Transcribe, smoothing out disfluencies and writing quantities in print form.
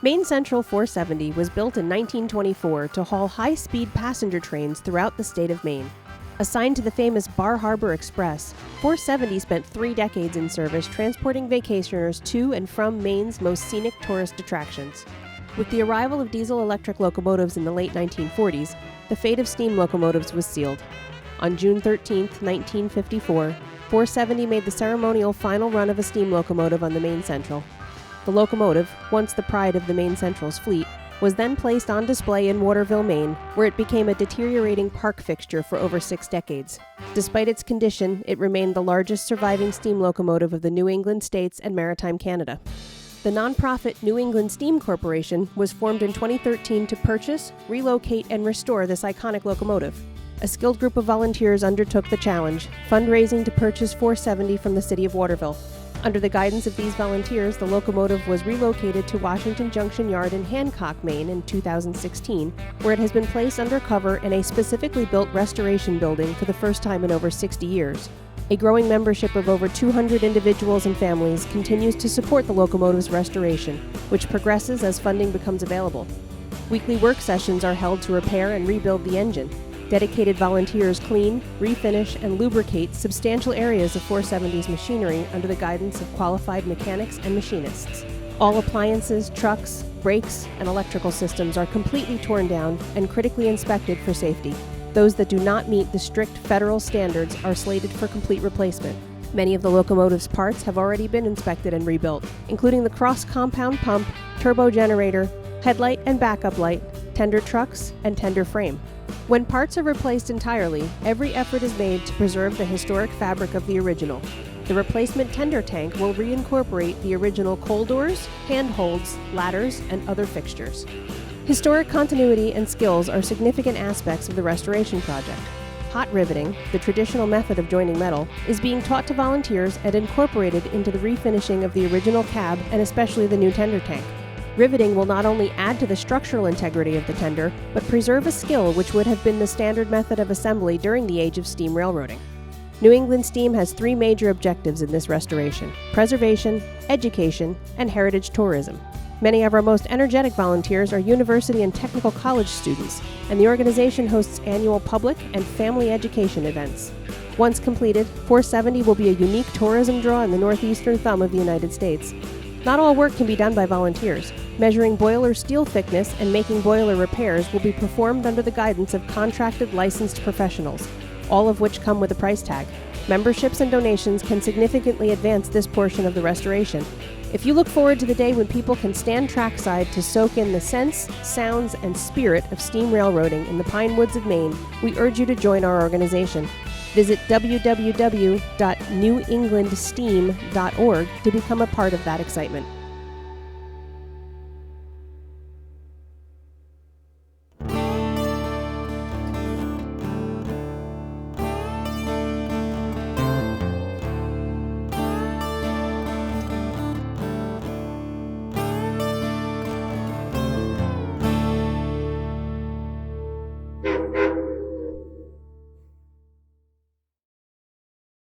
Maine Central 470 was built in 1924 to haul high-speed passenger trains throughout the state of Maine. Assigned to the famous Bar Harbor Express, 470 spent 3 decades in service transporting vacationers to and from Maine's most scenic tourist attractions. With the arrival of diesel-electric locomotives in the late 1940s, the fate of steam locomotives was sealed. On June 13, 1954, 470 made the ceremonial final run of a steam locomotive on the Maine Central. The locomotive, once the pride of the Maine Central's fleet, was then placed on display in Waterville, Maine, where it became a deteriorating park fixture for over 6 decades. Despite its condition, it remained the largest surviving steam locomotive of the New England states and maritime Canada. The nonprofit New England Steam Corporation was formed in 2013 to purchase, relocate, and restore this iconic locomotive. A skilled group of volunteers undertook the challenge, fundraising to purchase 470 from the city of Waterville. Under the guidance of these volunteers, the locomotive was relocated to Washington Junction Yard in Hancock, Maine in 2016, where it has been placed under cover in a specifically built restoration building for the first time in over 60 years. A growing membership of over 200 individuals and families continues to support the locomotive's restoration, which progresses as funding becomes available. Weekly work sessions are held to repair and rebuild the engine. Dedicated volunteers clean, refinish, and lubricate substantial areas of 470's machinery under the guidance of qualified mechanics and machinists. All appliances, trucks, brakes, and electrical systems are completely torn down and critically inspected for safety. Those that do not meet the strict federal standards are slated for complete replacement. Many of the locomotive's parts have already been inspected and rebuilt, including the cross-compound pump, turbo generator, headlight and backup light, tender trucks, and tender frame. When parts are replaced entirely, every effort is made to preserve the historic fabric of the original. The replacement tender tank will reincorporate the original coal doors, handholds, ladders, and other fixtures. Historic continuity and skills are significant aspects of the restoration project. Hot riveting, the traditional method of joining metal, is being taught to volunteers and incorporated into the refinishing of the original cab and especially the new tender tank. Riveting will not only add to the structural integrity of the tender, but preserve a skill which would have been the standard method of assembly during the age of steam railroading. New England Steam has 3 major objectives in this restoration: preservation, education, and heritage tourism. Many of our most energetic volunteers are university and technical college students, and the organization hosts annual public and family education events. Once completed, 470 will be a unique tourism draw in the northeastern thumb of the United States. Not all work can be done by volunteers. Measuring boiler steel thickness and making boiler repairs will be performed under the guidance of contracted licensed professionals, all of which come with a price tag. Memberships and donations can significantly advance this portion of the restoration. If you look forward to the day when people can stand trackside to soak in the scents, sounds, and spirit of steam railroading in the pine woods of Maine, we urge you to join our organization. Visit www.newenglandsteam.org to become a part of that excitement.